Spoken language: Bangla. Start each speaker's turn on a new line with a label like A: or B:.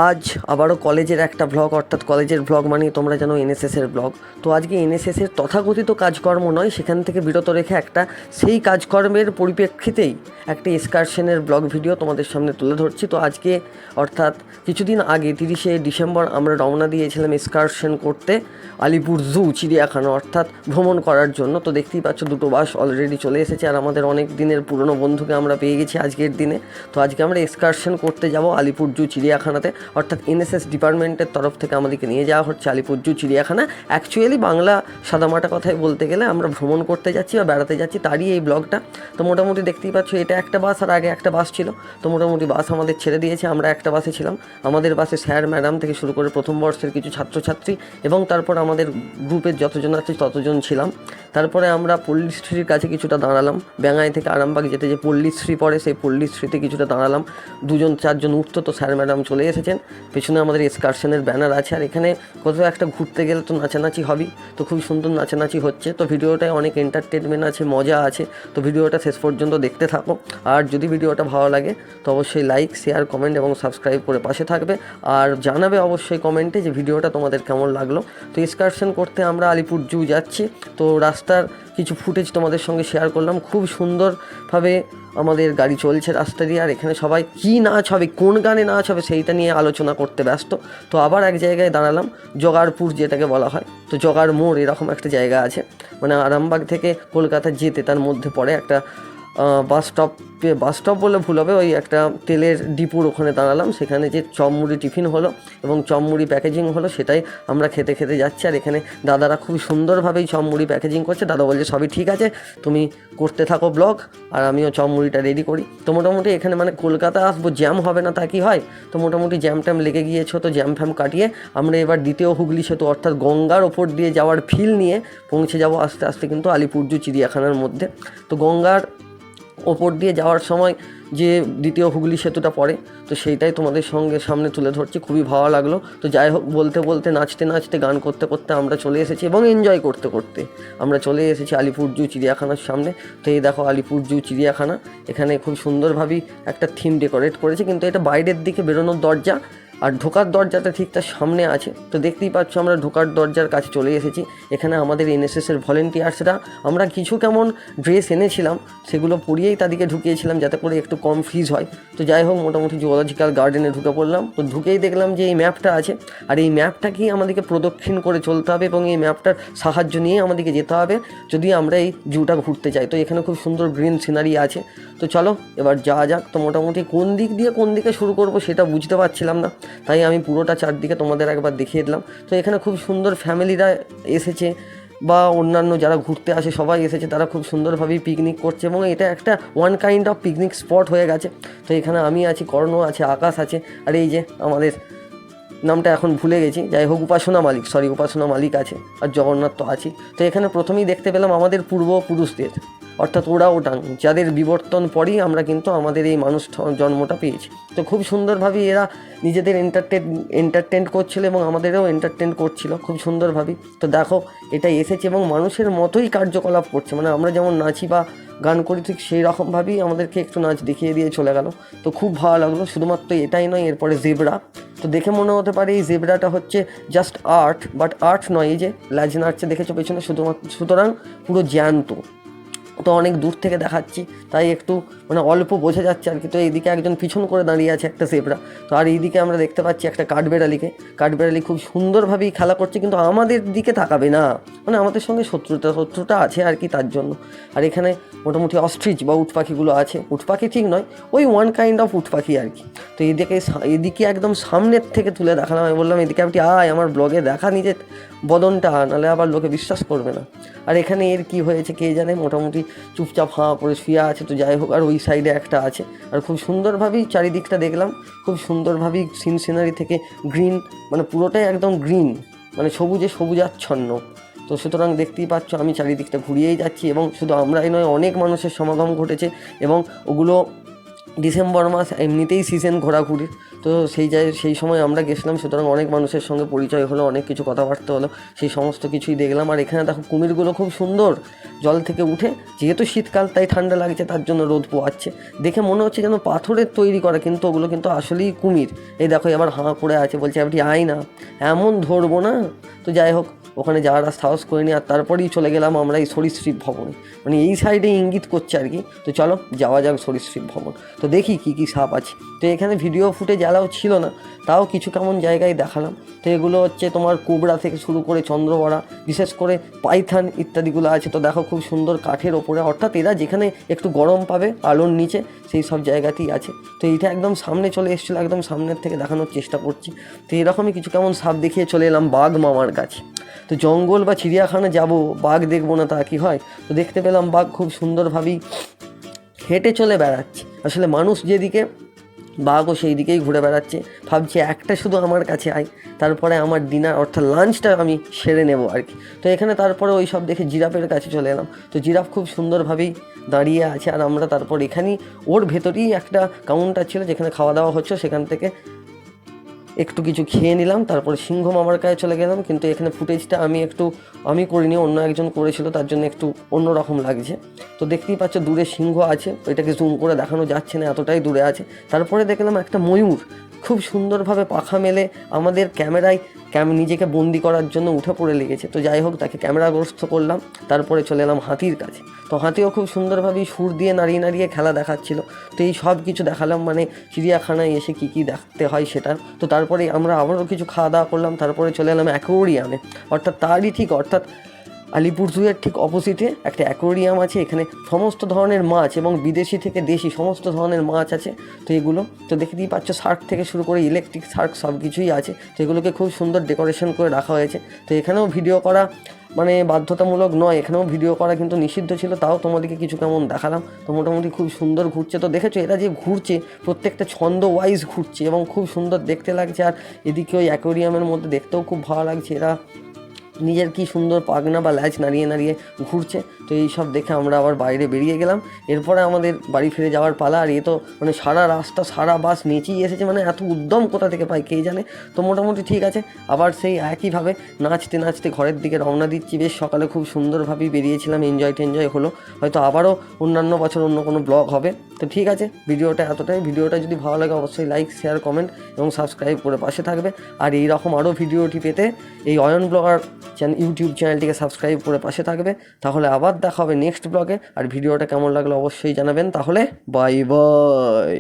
A: আজ আবারও কলেজের একটা ব্লগ, অর্থাৎ কলেজের ব্লগ মানে তোমরা জানো এনএসএসের ব্লগ। তো আজকে এনএসএসের তথাকথিত কাজকর্ম নয়, সেখান থেকে বিরত রেখে একটা সেই কাজকর্মের পরিপ্রেক্ষিতেই একটা এক্সকারশনের ব্লগ ভিডিও তোমাদের সামনে তুলে ধরছি। তো আজকে অর্থাৎ কিছুদিন আগে 30শে ডিসেম্বর আমরা রওনা দিয়েছিলাম এক্সকারশন করতে আলিপুর জু চিড়িয়াখানা, অর্থাৎ ভ্রমণ করার জন্য। তো দেখতেই পাচ্ছ দুটো বাস অলরেডি চলে এসেছে, আর আমাদের অনেক দিনের পুরনো বন্ধুকে আমরা পেয়ে গেছি আজকের দিনে। তো আজকে আমরা এক্সকারশন করতে যাব আলিপুর জু চিড়িয়াখানাতে, অর্থাৎ এনএসএস ডিপার্টমেন্টের তরফ থেকে আমাদেরকে নিয়ে যাওয়া হচ্ছে আলিপুর জু চিড়িয়াখানা। অ্যাকচুয়ালি বাংলা সাদামাটা কথায় বলতে গেলে আমরা ভ্রমণ করতে যাচ্ছি বা বেড়াতে যাচ্ছি, তারই এই ব্লগটা। তো মোটামুটি দেখতেই পাচ্ছ এটা একটা বাস, আর আগে একটা বাস ছিল। তো মোটামুটি বাস আমাদের ছেড়ে দিয়েছে, আমরা একটা বাসে ছিলাম। আমাদের বাসে স্যার ম্যাডাম থেকে শুরু করে প্রথম বর্ষের কিছু ছাত্রছাত্রী এবং তারপর আমাদের গ্রুপের যতজন আছে ততজন ছিলাম। তারপরে আমরা পল্লীশ্রীর কাছে কিছুটা দাঁড়ালাম। ব্যাঙাই থেকে আরামবাগ যেতে যে পল্লীশ্রী পড়ে, সেই পল্লীশ্রীতে কিছুটা দাঁড়ালাম। দুজন চারজন উঠতো, তো স্যার ম্যাডাম চলে এসেছেন। পেছনে আমাদের এক্সকারশনের ব্যানার আছে, আর এখানে কোথাও একটা ঘুরতে গেলে তো নাচানাচি হবেই। তো খুব সুন্দর নাচানাচি হচ্ছে। তো ভিডিওটায় অনেক এন্টারটেনমেন্ট আছে, মজা আছে। তো ভিডিওটা শেষ পর্যন্ত দেখতে থাকো। আর যদি ভিডিওটা ভালো লাগে তো অবশ্যই লাইক, শেয়ার, কমেন্ট এবং সাবস্ক্রাইব করে পাশে থাকবে। আর জানাবে অবশ্যই কমেন্টে যে ভিডিওটা তোমাদের কেমন লাগলো। তো এক্সকারশন করতে আমরা আলিপুর জু যাচ্ছি। তো রাস্তার কিছু ফুটেজ তোমাদের সঙ্গে শেয়ার করলাম। খুব সুন্দরভাবে আমাদের গাড়ি চলছে রাস্তা দিয়ে, আর এখানে সবাই কী নাচ হবে, কোন গানে নাচ হবে সেইটা নিয়ে আলোচনা করতে ব্যস্ত। তো আবার এক জায়গায় দাঁড়ালাম, জগারপুর যেটাকে বলা হয়। তো জগার মোড় এরকম একটা জায়গা আছে, মানে আরামবাগ থেকে কলকাতা যেতে তার মধ্যে পড়ে একটা বাস স্টপ বলে ভুল হবে, ওই একটা তেলের ডিপুর ওখানে দাঁড়ালাম। সেখানে যে চপমুড়ি টিফিন হলো এবং চপমুড়ি প্যাকেজিং হলো, সেটাই আমরা খেতে খেতে যাচ্ছি। আর এখানে দাদারা খুব সুন্দরভাবেই চপমুড়ি প্যাকেজিং করছে। দাদা বলছে সবই ঠিক আছে, তুমি করতে থাকো ব্লগ, আর আমিও চপমুড়িটা রেডি করি। তো মোটামুটি এখানে মানে কলকাতা আসবো, জ্যাম হবে না তা কি হয়। তো মোটামুটি জ্যাম ট্যাম লেগে গিয়েছো, তো জ্যাম ফ্যাম কাটিয়ে আমরা এবার দ্বিতীয় হুগলি সেতু অর্থাৎ গঙ্গার ওপর দিয়ে যাওয়ার ফিল নিয়ে পৌঁছে যাব আস্তে আস্তে কিন্তু আলিপুর জু চিড়িয়াখানার মধ্যে। তো গঙ্গার ওপর দিয়ে যাওয়ার সময় যে দ্বিতীয় হুগলি সেতুটা পড়ে, তো সেইটাই তোমাদের সঙ্গে সামনে তুলে ধরছি। খুবই ভালো লাগলো। তো যাই হোক, বলতে বলতে নাচতে নাচতে গান করতে করতে আমরা চলে এসেছি এবং এনজয় করতে করতে আমরা চলে এসেছি আলিপুর জু চিড়িয়াখানার সামনে। তো এই দেখো আলিপুর জু চিড়িয়াখানা, এখানে খুব সুন্দরভাবেই একটা থিম ডেকোরেট করেছে, কিন্তু এটা বাইরের দিকে বেরোনোর দরজা, আর ঢোকার দরজাটা ঠিক তার সামনে আছে। তো দেখতেই পাচ্ছ আমরা ঢোকার দরজার কাছে চলে এসেছি। এখানে আমাদের এনএসএসের ভলেন্টিয়ার্সরা, আমরা কিছু কেমন ড্রেস এনেছিলাম সেগুলো পরিয়েই তাদেরকে ঢুকিয়েছিলাম যাতে করে একটু কম ফিজ হয়। তো যাই হোক, মোটামুটি জুওলজিক্যাল গার্ডেনে ঢুকে পড়লাম। তো ঢুকেই দেখলাম যে এই ম্যাপটা আছে, আর এই ম্যাপটাকেই আমাদেরকে প্রদক্ষিণ করে চলতে হবে এবং এই ম্যাপটার সাহায্য নিয়ে আমাদেরকে যেতে হবে যদি আমরা এই জুটা ঘুরতে চাই। তো এখানে খুব সুন্দর গ্রিন সিনারি আছে। তো চলো এবার যাওয়া যাক। তো মোটামুটি কোন দিক দিয়ে কোন দিকে শুরু করব সেটা বুঝতে পারছিলাম না, তাই আমি পুরোটা চারদিকে তোমাদের একবার দেখিয়ে দিলাম। তো এখানে খুব সুন্দর ফ্যামিলিরা এসেছে বা অন্যান্য যারা ঘুরতে আসে সবাই এসেছে, তারা খুব সুন্দরভাবেই পিকনিক করছে এবং এটা একটা one kind of picnic spot হয়ে গেছে। তো এখানে আমি আছি, কর্ণ আছে, আকাশ আছে, আর এই যে আমাদের নামটা এখন ভুলে গেছি, যাই হোক উপাসনা মালিক আছে, আর জগন্নাথ তো আছি। তো এখানে প্রথমেই দেখতে পেলাম আমাদের পূর্বপুরুষদের, অর্থাৎ ওরাং, যাদের বিবর্তন পরই আমরা কিন্তু আমাদের এই মানুষ জন্মটা পেয়েছি। তো খুব সুন্দরভাবে এরা নিজেদের এন্টারটেন করছিল এবং আমাদেরও এন্টারটেন করছিল খুব সুন্দরভাবেই। তো দেখো এটা এসেছে এবং মানুষের মতোই কার্যকলাপ করছে, মানে আমরা যেমন নাচি বা গান করি ঠিক সেই রকমভাবেই আমাদেরকে একটু নাচ দেখিয়ে দিয়ে চলে গেল। তো খুব ভালো লাগলো। শুধুমাত্র এটাই নয়, এরপরে জেব্রা। তো দেখে মনে হতে পারে এই জেব্রাটা হচ্ছে জাস্ট আর্ট, বাট আর্ট নয়। এই যে ল্যাজ নাড়ছে দেখেছো পেছনে, সুতরাং পুরো জ্যান্ত। তো অনেক দূর থেকে দেখাচ্ছি তাই একটু মানে অল্প বোঝা যাচ্ছে আর কি। তো এইদিকে একজন পিছন করে দাঁড়িয়ে আছে একটা জেব্রা। তো আর এইদিকে আমরা দেখতে পাচ্ছি একটা কাঠবেড়ালি খুব সুন্দরভাবেই খেলা করছে, কিন্তু আমাদের দিকে তাকাবে না, মানে আমাদের সঙ্গে শত্রুতা আছে আর কি, তার জন্য। আর এখানে মোটামুটি অস্ট্রিচ বা উট পাখিগুলো আছে, উট পাখি ঠিক নয়, ওই ওয়ান কাইন্ড অফ উট পাখি আর কি। তো এদিকে একদম সামনের থেকে তুলে দেখালাম। আমি বললাম এদিকে আপনি আমার ব্লগে দেখা নিজের বদনটা, নাহলে আবার লোকে বিশ্বাস করবে না। আর এখানে এর কি হয়েছে কে জানে, মোটামুটি চুপচাপ হাঁ করে শুয়ে আছে। তো যাই হোক, আর ওই সাইডে একটা আছে, আর খুব সুন্দরভাবেই চারিদিকটা দেখলাম, খুব সুন্দরভাবেই সিনারি থেকে গ্রিন, মানে পুরোটাই একদম গ্রিন, মানে সবুজাচ্ছন্ন। তো সুতরাং দেখতেই পাচ্ছ আমি চারিদিকটা ঘুরিয়েই যাচ্ছি এবং শুধু আমরাই নয়, অনেক মানুষের সমাগম ঘটেছে এবং ওগুলো ডিসেম্বর মাস এমনিতেই সিজন ঘোরাঘুরির। তো তো সেই সময় আমরা গেছিলাম, সুতরাং অনেক মানুষের সঙ্গে পরিচয় হলো, অনেক কিছু কথাবার্তা হলো, সেই সমস্ত কিছুই দেখলাম। আর এখানে দেখো কুমিরগুলো খুব সুন্দর জল থেকে উঠে, যেহেতু শীতকাল তাই ঠান্ডা লাগছে, তার জন্য রোদ পোয়াচ্ছে, দেখে মনে হচ্ছে যেন পাথরের তৈরি করা, কিন্তু ওগুলো কিন্তু আসলেই কুমির। এই দেখো এবার হাঁ করে আছে, বলছে আপনি আয় না, এমন ধরবো না। তো যাই হোক, ওখানে যাওয়ার সাহস করিনি, আর তারপরেই চলে গেলাম আমরা এই সরীসৃপ ভবনে, মানে এই সাইডে ইঙ্গিত করছে আর কি। তো চলো যাওয়া যাক সরীসৃপ ভবন, তো দেখি কী কী সাপ আছে। তো এখানে ভিডিও ফুটেজ অ্যালাউ ছিল না, তাও কিছু কেমন জায়গায় দেখালাম। তো এগুলো হচ্ছে তোমার কোবরা থেকে শুরু করে চন্দ্রবড়া, বিশেষ করে পাইথন ইত্যাদিগুলো আছে। তো দেখো খুব সুন্দর কাঠের ওপরে, অর্থাৎ এরা যেখানে একটু গরম পাবে আলোর নিচে, সেই সব জায়গাতেই আছে। তো এইটা একদম সামনে চলে এসেছিলো, একদম সামনের থেকে দেখানোর চেষ্টা করছি। তো এরকমই কিছু কেমন সাপ দেখিয়ে চলে এলাম বাঘ মামার কাছে। তো জঙ্গল বা চিড়িয়াখানা যাব, বাঘ দেখবো না তা কি হয়? তো দেখতে পেলাম বাঘ খুব সুন্দরভাবেই হেঁটে চলে বেড়াচ্ছে। আসলে মানুষ যেদিকে, বাঘও সেই দিকেই ঘুরে বেড়াচ্ছে। ভাবছি একটা শুধু আমার কাছে আয়, তারপরে আমার ডিনার অর্থাৎ লাঞ্চটা আমি সেরে নেব আর কি। তো এখানে তারপরে ওই সব দেখে জিরাফের কাছে চলে এলাম। তো জিরাফ খুব সুন্দরভাবেই দাঁড়িয়ে আছে, আর আমরা তারপর এখানেই, ওর ভেতরেই একটা কাউন্টার ছিল যেখানে খাওয়া দাওয়া হচ্ছে, সেখান থেকে একটু কিছু খেয়ে নিলাম। তারপরে সিংহ মামার কাছে চলে গেলাম, কিন্তু এখানে ফুটেজটা আমি করিনি, অন্য একজন করেছিল, তার জন্য একটু অন্যরকম লাগছে। তো দেখতেই পাচ্ছ দূরে সিংহ আছে, এটাকে জুম করে দেখানো যাচ্ছে না, এতটাই দূরে আছে। তারপরে দেখলাম একটা ময়ূর খুব সুন্দরভাবে পাখা মেলে আমাদের ক্যামেরায় নিজেকে বন্দি করার জন্য উঠে পড়ে লেগেছে। তো যাই হোক, তাকে ক্যামেরাগ্রস্ত করলাম। তারপরে চলে এলাম হাতির কাছে। তো হাতিও খুব সুন্দরভাবেই সুর দিয়ে নাড়িয়ে নাড়িয়ে খেলা দেখাচ্ছিল। তো এই সব কিছু দেখালাম, মানে চিড়িয়াখানায় এসে কী কী দেখতে হয় সেটা। তো তারপরে আমরা আবারও কিছু খাওয়া দাওয়া করলাম, তারপরে চলে এলাম অ্যাকোয়ারিয়ামে। অর্থাৎ আলিপুরদুয়ারের ঠিক অপোজিটে একটা অ্যাকোয়ারিয়াম আছে। এখানে সমস্ত ধরনের মাছ এবং বিদেশি থেকে দেশি সমস্ত ধরনের মাছ আছে। তো এগুলো তো দেখতেই পাচ্ছ, শার্ক থেকে শুরু করে ইলেকট্রিক শার্ক সব কিছুই আছে। তো এগুলোকে খুব সুন্দর ডেকোরেশন করে রাখা হয়েছে। তো এখানেও ভিডিও করা মানে বাধ্যতামূলক নয়, এখানেও ভিডিও করা কিন্তু নিষিদ্ধ ছিল, তাও তোমাদেরকে কিছু কেমন দেখালাম। তো মোটামুটি খুব সুন্দর ঘুরছে। তো দেখেছো এরা যে ঘুরছে, প্রত্যেকটা ছন্দ ওয়াইজ ঘুরছে এবং খুব সুন্দর দেখতে লাগছে। আর এদিকে ওই অ্যাকোয়ারিয়ামের মধ্যে দেখতেও খুব ভালো লাগছে, এরা নিজের কি সুন্দর পাখনা বা ল্যাজ নাড়িয়ে নাড়িয়ে ঘুরছে। তো এই সব দেখে আমরা আবার বাইরে বেরিয়ে গেলাম। এরপরে আমাদের বাড়ি ফিরে যাওয়ার পালা। আর এ তো মানে সারা রাস্তা সারা বাস নেচেই এসেছে, মানে এত উদ্যম কোথা থেকে পাই কে জানে। তো মোটামুটি ঠিক আছে, আবার সেই একইভাবে নাচতে নাচতে ঘরের দিকে রওনা দিচ্ছি। বেশ সকালে খুব সুন্দরভাবেই বেরিয়েছিলাম, এনজয় হলো। হয়তো আবারও অন্যান্য বছর অন্য কোনো ব্লগ হবে। তো ঠিক আছে, ভিডিওটা এতটাই। ভিডিওটা যদি ভালো লাগে অবশ্যই লাইক, শেয়ার, কমেন্ট এবং সাবস্ক্রাইব করে পাশে থাকবে। আর এই রকম আরও ভিডিওটি পেতে এই অয়ন ব্লগার ইউটিউব চ্যানেলটিকে সাবস্ক্রাইব করে পাশে থাকবে। তাহলে আবার দেখা হবে নেক্সট ব্লগে। আর ভিডিওটা কেমন লাগলো অবশ্যই জানাবেন। তাহলে বাই বাই।